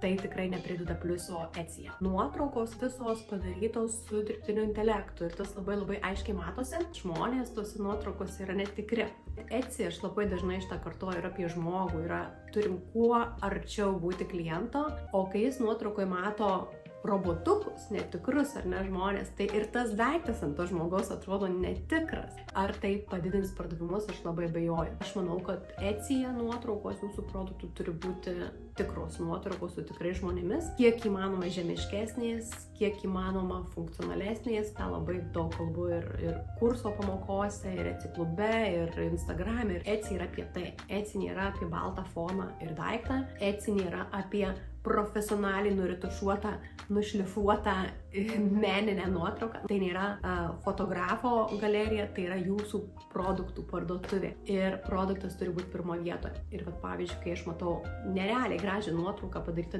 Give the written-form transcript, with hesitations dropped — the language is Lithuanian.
tai tikrai neprideda pliuso Etsy'je. Nuotraukos visos padarytos su dirbtiniu intelektu ir tas labai aiškiai matosi. Žmonės tose nuotraukose yra netikri. Etsy aš labai dažnai šitą kartuoju ir apie žmogų, turim kuo arčiau būti kliento, o kai jis nuotraukoje mato robotukus, netikrus ar ne žmonės, tai ir tas daiktas ant to žmogaus atrodo netikras. Ar tai padidins pardavimus, aš labai abejoju. Aš manau, kad Etsy'je nuotraukos jūsų produktų turi būti tikros nuotraukos su tikrai žmonėmis, kiek įmanoma žemiškesnės, kiek įmanoma funkcionalesnės, tą labai daug kalbu ir kurso pamokose, ir Etsy klube, ir Instagram'e, ir Etsy yra apie tai. Etsy nėra apie baltą foną ir daiktą, Etsy nėra apie profesionaliai nuretušuotą, nušlifuotą meninę nuotrauką. Tai nėra fotografo galerija, tai yra jūsų produktų parduotuvė. Ir produktas turi būti pirmo vietoje. Ir pavyzdžiui, kai aš matau nerealiai gražią nuotrauką padarytą